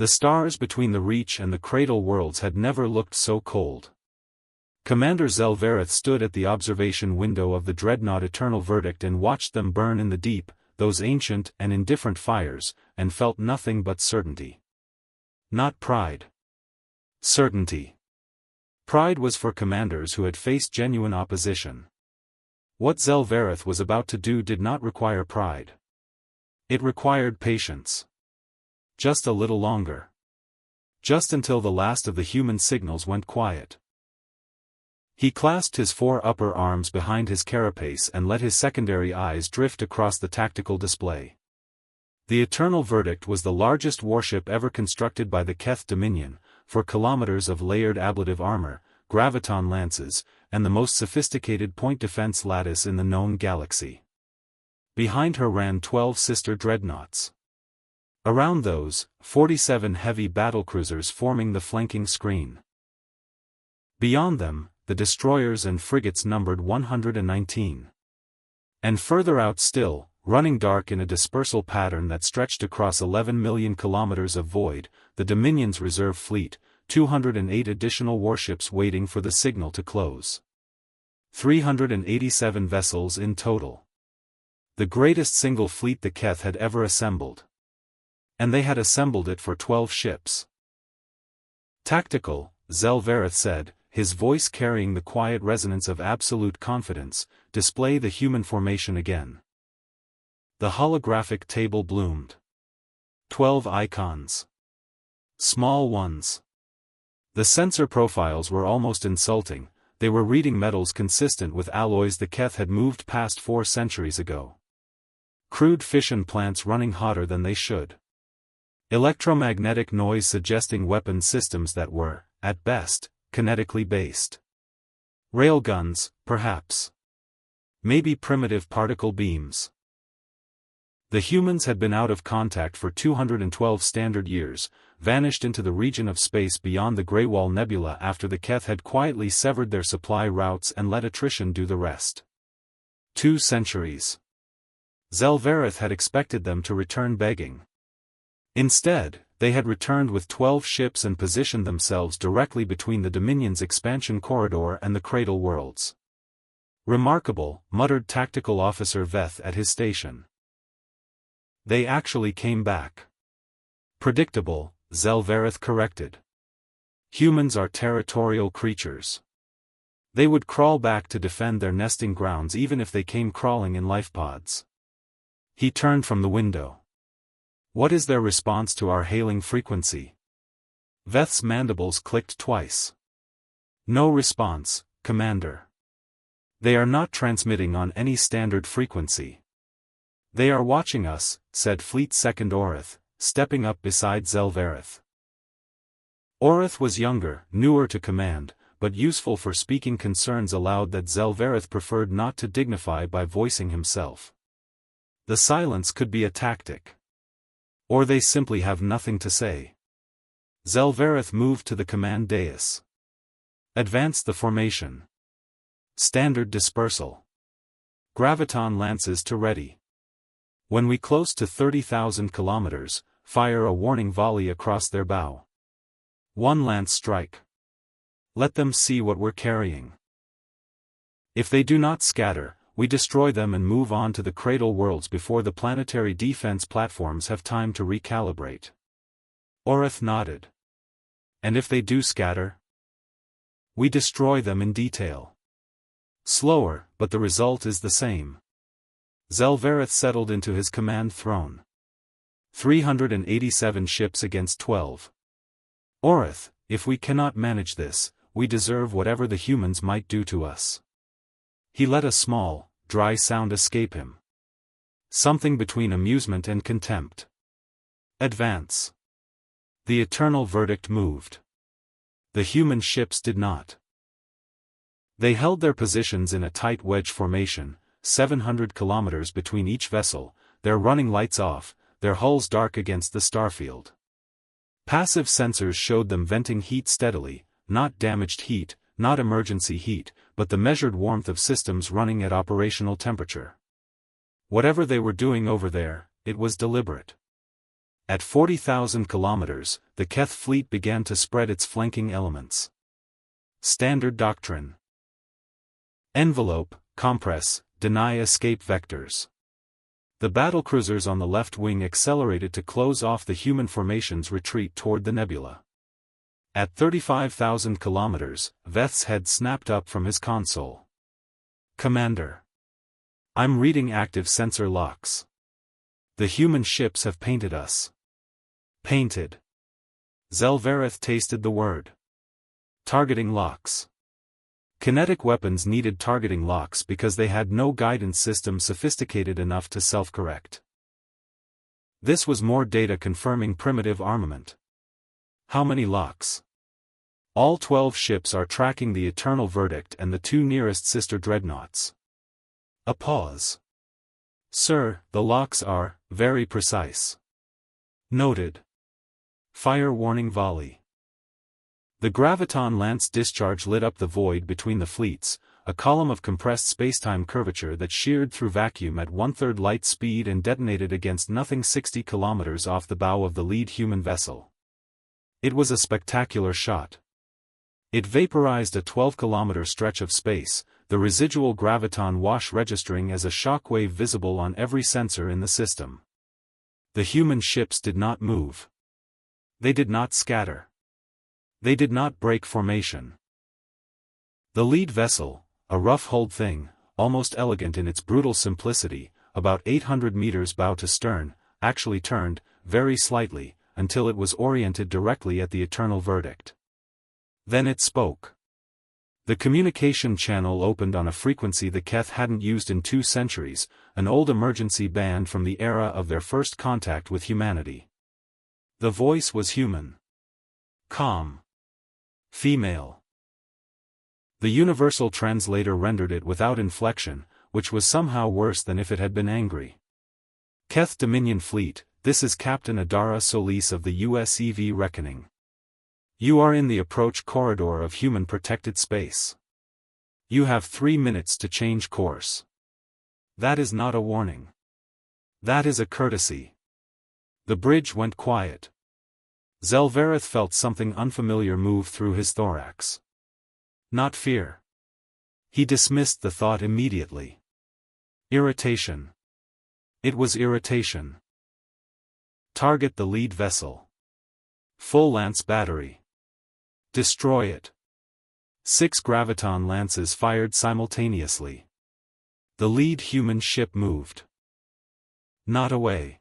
The stars between the Reach and the Cradle worlds had never looked so cold. Commander Zelvereth stood at the observation window of the dreadnought Eternal Verdict and watched them burn in the deep, those ancient and indifferent fires, and felt nothing but certainty. Not pride. Certainty. Pride was for commanders who had faced genuine opposition. What Zelvereth was about to do did not require pride. It required patience. Just a little longer. Just until the last of the human signals went quiet. He clasped his four upper arms behind his carapace and let his secondary eyes drift across the tactical display. The Eternal Verdict was the largest warship ever constructed by the Keth Dominion, 4 kilometers of layered ablative armor, graviton lances, and the most sophisticated point defense lattice in the known galaxy. Behind her ran 12 sister dreadnoughts. Around those, 47 heavy battlecruisers forming the flanking screen. Beyond them, the destroyers and frigates numbered 119. And further out still, running dark in a dispersal pattern that stretched across 11 million kilometers of void, the Dominion's reserve fleet, 208 additional warships waiting for the signal to close. 387 vessels in total. The greatest single fleet the Keth had ever assembled. And they had assembled it for 12 ships. Tactical, Zelvereth said, his voice carrying the quiet resonance of absolute confidence, display the human formation again. The holographic table bloomed. 12 icons. Small ones. The sensor profiles were almost insulting, they were reading metals consistent with alloys the Keth had moved past 4 centuries ago. Crude fission plants running hotter than they should. Electromagnetic noise suggesting weapon systems that were, at best, kinetically based. Railguns, perhaps. Maybe primitive particle beams. The humans had been out of contact for 212 standard years, vanished into the region of space beyond the Greywall Nebula after the Keth had quietly severed their supply routes and let attrition do the rest. 2 centuries. Zelvereth had expected them to return begging. Instead, they had returned with 12 ships and positioned themselves directly between the Dominion's expansion corridor and the Cradle worlds. Remarkable, muttered Tactical Officer Veth at his station. They actually came back. Predictable, Zelvereth corrected. Humans are territorial creatures. They would crawl back to defend their nesting grounds even if they came crawling in life pods. He turned from the window. What is their response to our hailing frequency? Veth's mandibles clicked twice. No response, Commander. They are not transmitting on any standard frequency. They are watching us, said Fleet Second Orith, stepping up beside Zelvereth. Orith was younger, newer to command, but useful for speaking concerns aloud that Zelvereth preferred not to dignify by voicing himself. The silence could be a tactic. Or they simply have nothing to say. Zelvereth moved to the command dais. Advance the formation. Standard dispersal. Graviton lances to ready. When we close to 30,000 kilometers, fire a warning volley across their bow. 1 lance strike. Let them see what we're carrying. If they do not scatter, we destroy them and move on to the Cradle worlds before the planetary defense platforms have time to recalibrate. Orith nodded. And if they do scatter? We destroy them in detail. Slower, but the result is the same. Zelvereth settled into his command throne. 387 ships against 12. Orith, if we cannot manage this, we deserve whatever the humans might do to us. He let a small, dry sound escape him. Something between amusement and contempt. Advance. The Eternal Verdict moved. The human ships did not. They held their positions in a tight wedge formation, 700 kilometers between each vessel, their running lights off, their hulls dark against the starfield. Passive sensors showed them venting heat steadily, not damaged heat, not emergency heat, but the measured warmth of systems running at operational temperature. Whatever they were doing over there, it was deliberate. At 40,000 kilometers, the Keth fleet began to spread its flanking elements. Standard doctrine. Envelope, compress, deny escape vectors. The battlecruisers on the left wing accelerated to close off the human formation's retreat toward the nebula. At 35,000 kilometers, Veth's head snapped up from his console. Commander. I'm reading active sensor locks. The human ships have painted us. Painted. Zelvareth tasted the word. Targeting locks. Kinetic weapons needed targeting locks because they had no guidance system sophisticated enough to self-correct. This was more data confirming primitive armament. How many locks? All 12 ships are tracking the Eternal Verdict and the 2 nearest sister dreadnoughts. A pause. Sir, the locks are very precise. Noted. Fire warning volley. The graviton lance discharge lit up the void between the fleets, a column of compressed spacetime curvature that sheared through vacuum at 1/3 light speed and detonated against nothing 60 kilometers off the bow of the lead human vessel. It was a spectacular shot. It vaporized a 12-kilometer stretch of space, the residual graviton wash registering as a shockwave visible on every sensor in the system. The human ships did not move. They did not scatter. They did not break formation. The lead vessel, a rough-hulled thing, almost elegant in its brutal simplicity, about 800 meters bow to stern, actually turned, very slightly, until it was oriented directly at the Eternal Verdict. Then it spoke. The communication channel opened on a frequency the Keth hadn't used in 2 centuries, an old emergency band from the era of their first contact with humanity. The voice was human. Calm. Female. The universal translator rendered it without inflection, which was somehow worse than if it had been angry. Keth Dominion Fleet, this is Captain Adara Solis of the USEV Reckoning. You are in the approach corridor of human protected space. You have 3 minutes to change course. That is not a warning. That is a courtesy. The bridge went quiet. Zelvareth felt something unfamiliar move through his thorax. Not fear. He dismissed the thought immediately. Irritation. It was irritation. Target the lead vessel. Full lance battery. Destroy it. 6 graviton lances fired simultaneously. The lead human ship moved. Not away.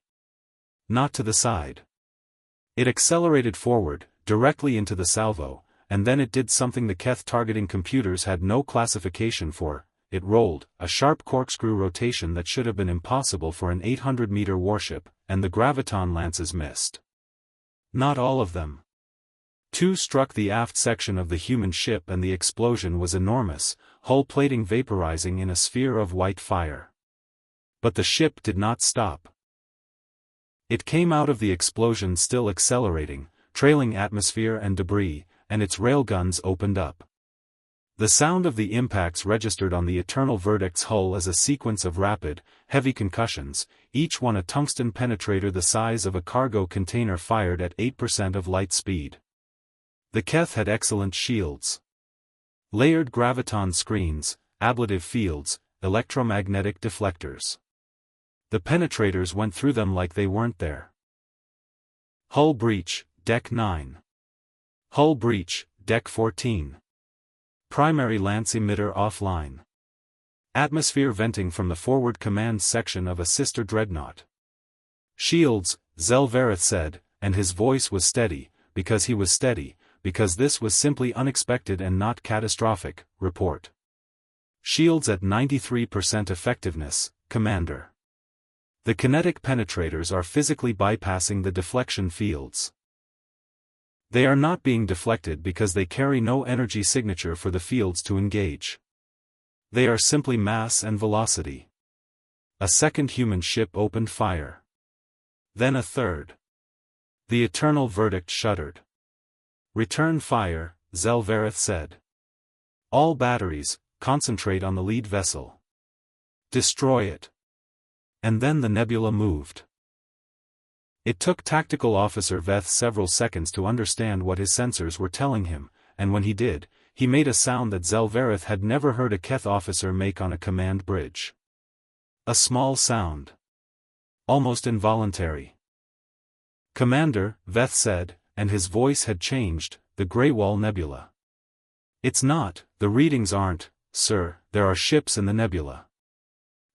Not to the side. It accelerated forward, directly into the salvo, and then it did something the Keth targeting computers had no classification for. It rolled, a sharp corkscrew rotation that should have been impossible for an 800-meter warship, and the graviton lances missed. Not all of them. 2 struck the aft section of the human ship and the explosion was enormous, hull plating vaporizing in a sphere of white fire. But the ship did not stop. It came out of the explosion still accelerating, trailing atmosphere and debris, and its railguns opened up. The sound of the impacts registered on the Eternal Verdict's hull as a sequence of rapid, heavy concussions, each one a tungsten penetrator the size of a cargo container fired at 8% of light speed. The Keth had excellent shields. Layered graviton screens, ablative fields, electromagnetic deflectors. The penetrators went through them like they weren't there. Hull breach, Deck 9. Hull breach, Deck 14. Primary lance emitter offline. Atmosphere venting from the forward command section of a sister dreadnought. Shields, Zelvareth said, and his voice was steady, because he was steady, because this was simply unexpected and not catastrophic, report. Shields at 93% effectiveness, Commander. The kinetic penetrators are physically bypassing the deflection fields. They are not being deflected because they carry no energy signature for the fields to engage. They are simply mass and velocity. A second human ship opened fire. Then a third. The Eternal Verdict shuddered. Return fire, Zelvareth said. All batteries, concentrate on the lead vessel. Destroy it. And then the nebula moved. It took Tactical Officer Veth several seconds to understand what his sensors were telling him, and when he did, he made a sound that Zelvereth had never heard a Keth officer make on a command bridge. A small sound. Almost involuntary. "Commander," Veth said, and his voice had changed, "the Greywall Nebula." "It's not, the readings aren't, sir, there are ships in the nebula.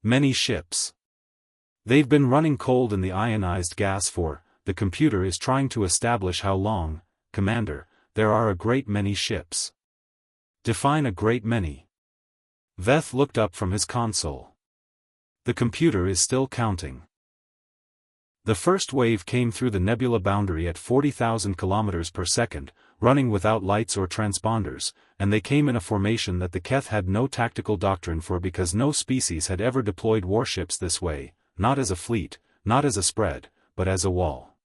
Many ships. They've been running cold in the ionized gas the computer is trying to establish how long, Commander, there are a great many ships." "Define a great many." Veth looked up from his console. The computer is still counting. The first wave came through the nebula boundary at 40,000 kilometers per second, running without lights or transponders, and they came in a formation that the Keth had no tactical doctrine for because no species had ever deployed warships this way, not as a fleet, not as a spread, but as a wall.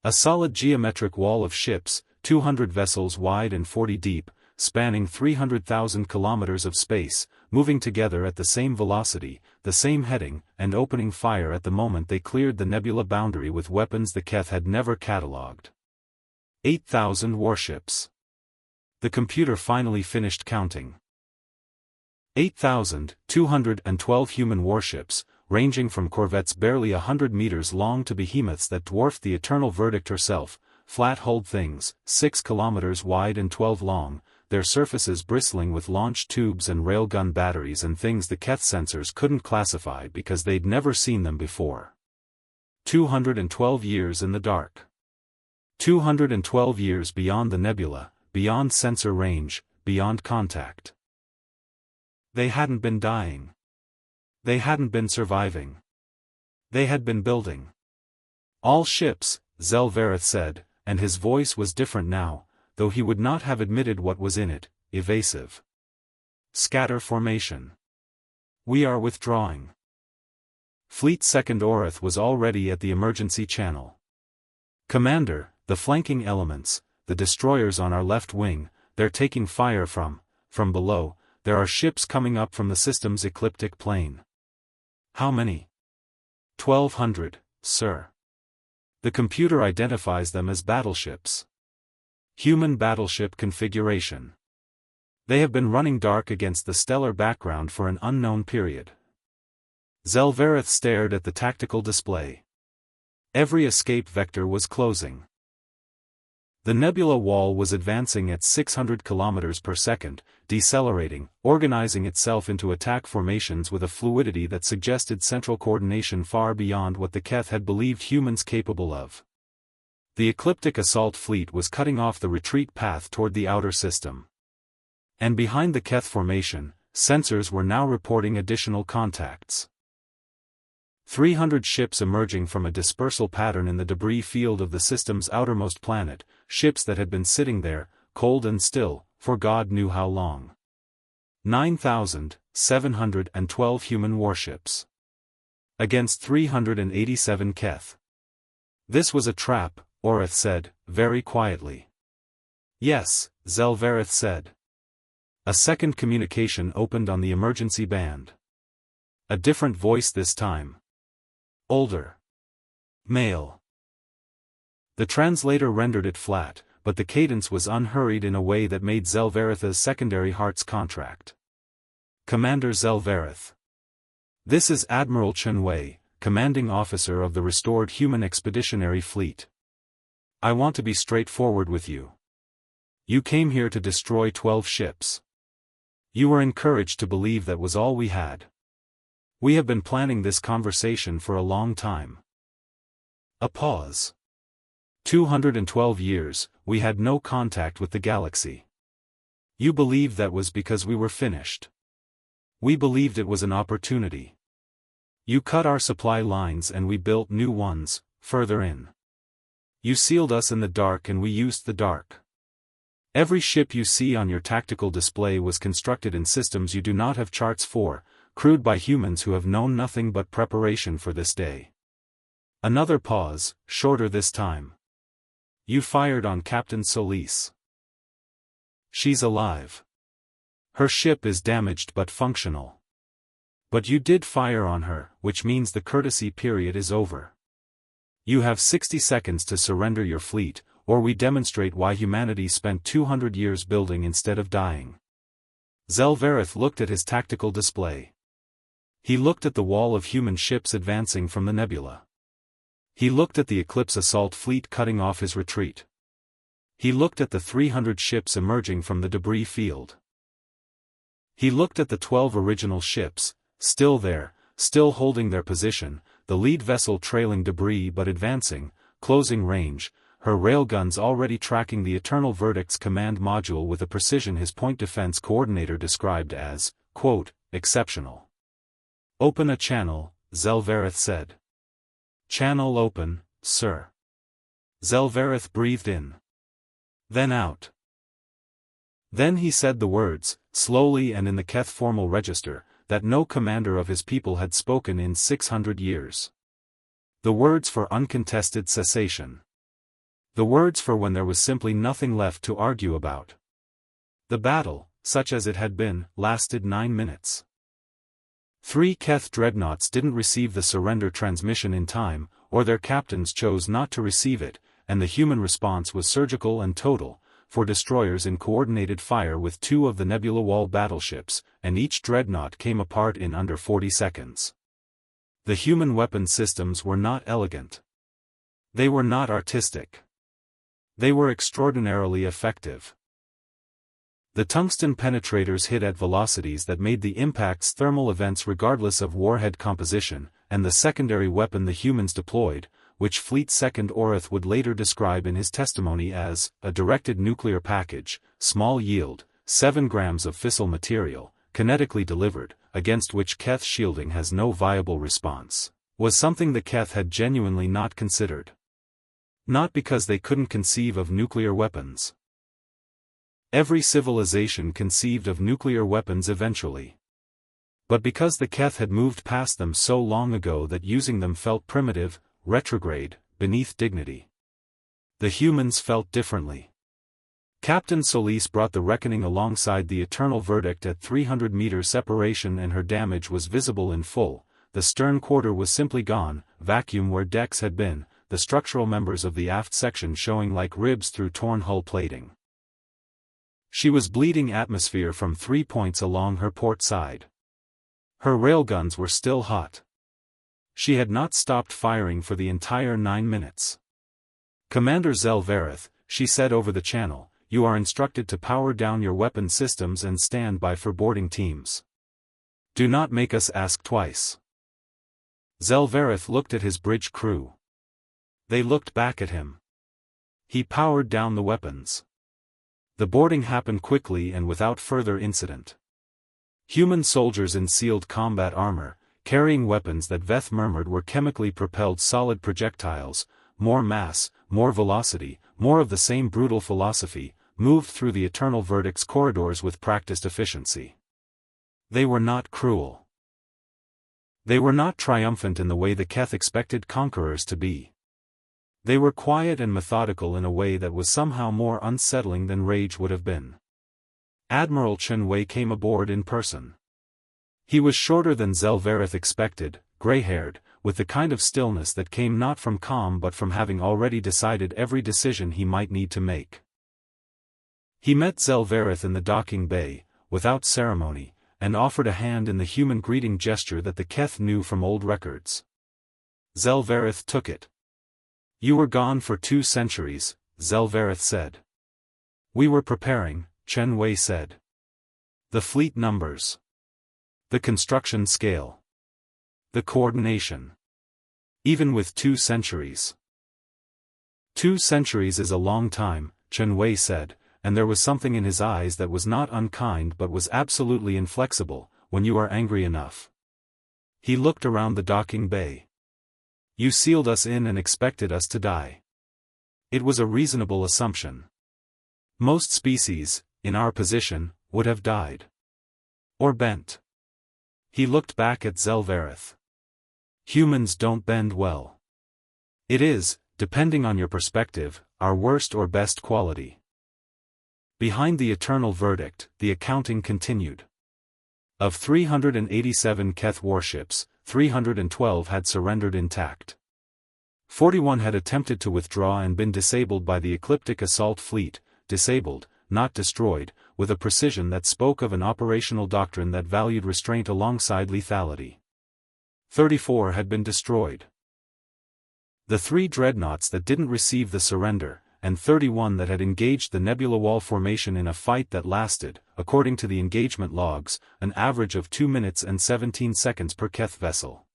A solid geometric wall of ships, 200 vessels wide and 40 deep, spanning 300,000 kilometers of space, moving together at the same velocity, the same heading, and opening fire at the moment they cleared the nebula boundary with weapons the Keth had never catalogued. 8,000 warships. The computer finally finished counting. 8,212 human warships, ranging from corvettes barely 100 meters long to behemoths that dwarfed the Eternal Verdict herself, flat-hulled things, 6 kilometers wide and 12 long, their surfaces bristling with launch tubes and railgun batteries and things the Keth sensors couldn't classify because they'd never seen them before. 212 years in the dark. 212 years beyond the nebula, beyond sensor range, beyond contact. They hadn't been dying. They hadn't been surviving. They had been building. "All ships," Zelvereth said, and his voice was different now, though he would not have admitted what was in it, evasive. "Scatter formation. We are withdrawing." Fleet Second Orith was already at the emergency channel. "Commander, the flanking elements, the destroyers on our left wing, they're taking fire from below, there are ships coming up from the system's ecliptic plane." "How many?" 1,200, sir. The computer identifies them as battleships. Human battleship configuration. They have been running dark against the stellar background for an unknown period. Zelvereth stared at the tactical display. Every escape vector was closing. The nebula wall was advancing at 600 kilometers per second, decelerating, organizing itself into attack formations with a fluidity that suggested central coordination far beyond what the Keth had believed humans capable of. The ecliptic assault fleet was cutting off the retreat path toward the outer system. And behind the Keth formation, sensors were now reporting additional contacts. 300 ships emerging from a dispersal pattern in the debris field of the system's outermost planet, ships that had been sitting there, cold and still, for God knew how long. 9,712 human warships. Against 387 Keth. "This was a trap," Orith said, very quietly. "Yes," Zelvereth said. A second communication opened on the emergency band. A different voice this time. Older. Male. The translator rendered it flat, but the cadence was unhurried in a way that made Zelvereth's secondary hearts contract. "Commander Zelvereth. This is Admiral Chenwei, commanding officer of the restored human expeditionary fleet. I want to be straightforward with you. You came here to destroy 12 ships. You were encouraged to believe that was all we had. We have been planning this conversation for a long time." A pause. 212 years, we had no contact with the galaxy. You believed that was because we were finished. We believed it was an opportunity. You cut our supply lines and we built new ones, further in. You sealed us in the dark and we used the dark. Every ship you see on your tactical display was constructed in systems you do not have charts for, crewed by humans who have known nothing but preparation for this day. Another pause, shorter this time. You fired on Captain Solis. She's alive. Her ship is damaged but functional. But you did fire on her, which means the courtesy period is over. You have 60 seconds to surrender your fleet, or we demonstrate why humanity spent 200 years building instead of dying. Zelvareth looked at his tactical display. He looked at the wall of human ships advancing from the nebula. He looked at the Eclipse assault fleet cutting off his retreat. He looked at the 300 ships emerging from the debris field. He looked at the 12 original ships, still there, still holding their position, the lead vessel trailing debris but advancing, closing range, her railguns already tracking the Eternal Verdict's command module with a precision his point defense coordinator described as, quote, exceptional. Open a channel, Zelvareth said. Channel open, sir. Zelvareth breathed in. Then out. Then he said the words, slowly and in the Keth formal register, that no commander of his people had spoken in 600 years. The words for uncontested cessation. The words for when there was simply nothing left to argue about. The battle, such as it had been, lasted 9 minutes. 3 Keth dreadnoughts didn't receive the surrender transmission in time, or their captains chose not to receive it, and the human response was surgical and total, for destroyers in coordinated fire with 2 of the Nebula Wall battleships, and each dreadnought came apart in under 40 seconds. The human weapon systems were not elegant. They were not artistic. They were extraordinarily effective. The tungsten penetrators hit at velocities that made the impact's thermal events regardless of warhead composition, and the secondary weapon the humans deployed, which Fleet Second Orith would later describe in his testimony as a directed nuclear package, small yield, 7 grams of fissile material, kinetically delivered, against which Keth shielding has no viable response, was something the Keth had genuinely not considered. Not because they couldn't conceive of nuclear weapons. Every civilization conceived of nuclear weapons eventually. But because the Keth had moved past them so long ago that using them felt primitive, retrograde, beneath dignity. The humans felt differently. Captain Solis brought the reckoning alongside the Eternal Verdict at 300 meters separation and her damage was visible in full. The stern quarter was simply gone, vacuum where decks had been, the structural members of the aft section showing like ribs through torn hull plating. She was bleeding atmosphere from 3 points along her port side. Her railguns were still hot. She had not stopped firing for the entire 9 minutes. Commander Zelvareth, she said over the channel, you are instructed to power down your weapon systems and stand by for boarding teams. Do not make us ask twice. Zelvareth looked at his bridge crew. They looked back at him. He powered down the weapons. The boarding happened quickly and without further incident. Human soldiers in sealed combat armor, carrying weapons that Veth murmured were chemically propelled solid projectiles, more mass, more velocity, more of the same brutal philosophy, moved through the Eternal Verdict's corridors with practiced efficiency. They were not cruel. They were not triumphant in the way the Keth expected conquerors to be. They were quiet and methodical in a way that was somehow more unsettling than rage would have been. Admiral Chen Wei came aboard in person. He was shorter than Zelvareth expected, gray-haired, with the kind of stillness that came not from calm but from having already decided every decision he might need to make. He met Zelvareth in the docking bay, without ceremony, and offered a hand in the human greeting gesture that the Keth knew from old records. Zelvareth took it. You were gone for 2 centuries, Zelvareth said. We were preparing, Chen Wei said. The fleet numbers. The construction scale. The coordination. Even with 2 centuries. 2 centuries is a long time, Chen Wei said, and there was something in his eyes that was not unkind but was absolutely inflexible, when you are angry enough. He looked around the docking bay. You sealed us in and expected us to die. It was a reasonable assumption. Most species, in our position, would have died. Or bent. He looked back at Zelvareth. Humans don't bend well. It is, depending on your perspective, our worst or best quality. Behind the Eternal Verdict, the accounting continued. Of 387 Keth warships, 312 had surrendered intact. 41 had attempted to withdraw and been disabled by the ecliptic assault fleet, disabled, not destroyed, with a precision that spoke of an operational doctrine that valued restraint alongside lethality. 34 had been destroyed. The 3 dreadnoughts that didn't receive the surrender, and 31 that had engaged the Nebula Wall formation in a fight that lasted, according to the engagement logs, an average of 2 minutes and 17 seconds per Keth vessel.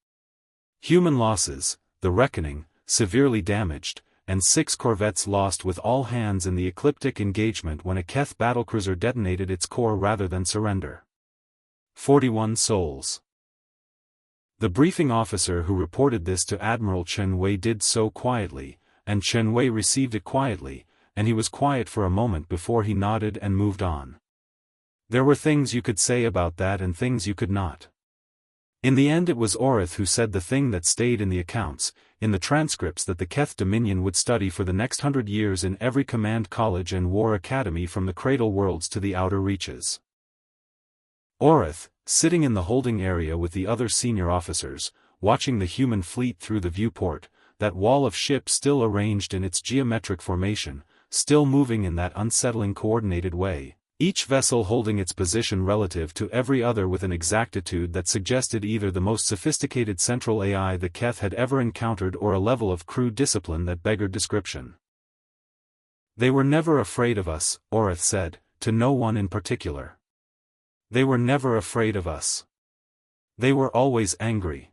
Human losses, the Reckoning, severely damaged, and 6 corvettes lost with all hands in the ecliptic engagement when a Keth battlecruiser detonated its core rather than surrender. 41 souls. The briefing officer who reported this to Admiral Chen Wei did so quietly, and Chen Wei received it quietly, and he was quiet for a moment before he nodded and moved on. There were things you could say about that and things you could not. In the end it was Orith who said the thing that stayed in the accounts, in the transcripts that the Keth Dominion would study for the next 100 years in every command college and war academy from the cradle worlds to the outer reaches. Orith, sitting in the holding area with the other senior officers, watching the human fleet through the viewport, that wall of ships still arranged in its geometric formation, still moving in that unsettling coordinated way, each vessel holding its position relative to every other with an exactitude that suggested either the most sophisticated central AI the Keth had ever encountered or a level of crew discipline that beggared description. They were never afraid of us, Orith said, to no one in particular. They were never afraid of us. They were always angry.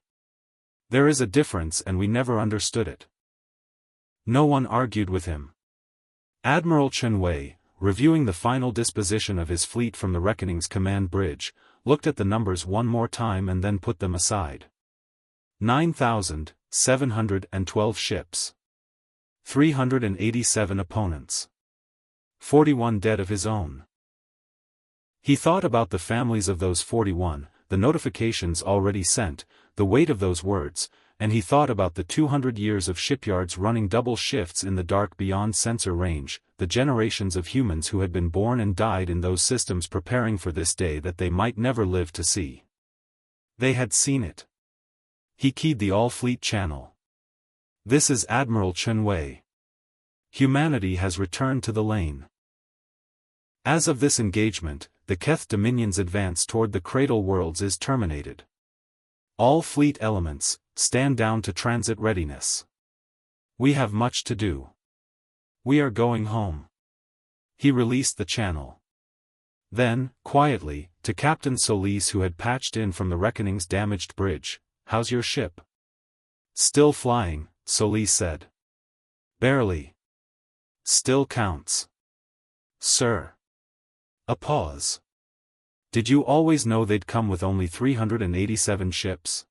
There is a difference and we never understood it. No one argued with him. Admiral Chen Wei, reviewing the final disposition of his fleet from the Reckoning's command bridge, looked at the numbers one more time and then put them aside. 9,712 ships. 387 opponents. 41 dead of his own. He thought about the families of those 41, the notifications already sent, the weight of those words, and he thought about the 200 years of shipyards running double shifts in the dark beyond sensor range, the generations of humans who had been born and died in those systems preparing for this day that they might never live to see. They had seen it. He keyed the all-fleet channel. This is Admiral Chen Wei. Humanity has returned to the lane. As of this engagement, the Keth Dominion's advance toward the Cradle Worlds is terminated. All fleet elements, stand down to transit readiness. We have much to do. We are going home. He released the channel. Then, quietly, to Captain Solis who had patched in from the Reckoning's damaged bridge, "How's your ship?" "Still flying," Solis said. "Barely. Still counts." "Sir." A pause. "Did you always know they'd come with only 387 ships?"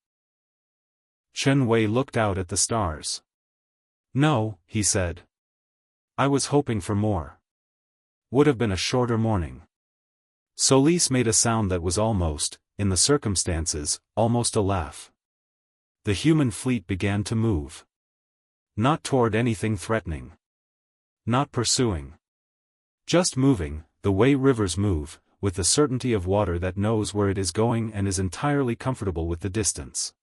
Chen Wei looked out at the stars. "No," he said. "I was hoping for more. Would have been a shorter morning." Solis made a sound that was almost, in the circumstances, almost a laugh. The human fleet began to move. Not toward anything threatening. Not pursuing. Just moving, the way rivers move, with the certainty of water that knows where it is going and is entirely comfortable with the distance.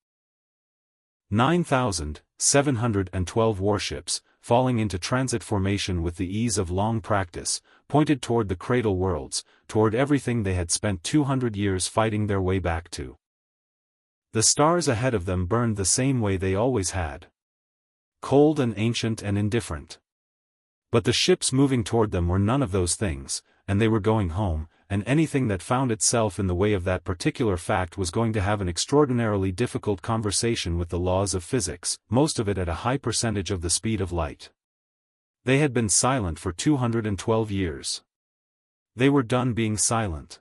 9,712 warships, falling into transit formation with the ease of long practice, pointed toward the Cradle Worlds, toward everything they had spent 200 years fighting their way back to. The stars ahead of them burned the same way they always had. Cold and ancient and indifferent. But the ships moving toward them were none of those things, and they were going home, and anything that found itself in the way of that particular fact was going to have an extraordinarily difficult conversation with the laws of physics, most of it at a high percentage of the speed of light. They had been silent for 212 years. They were done being silent.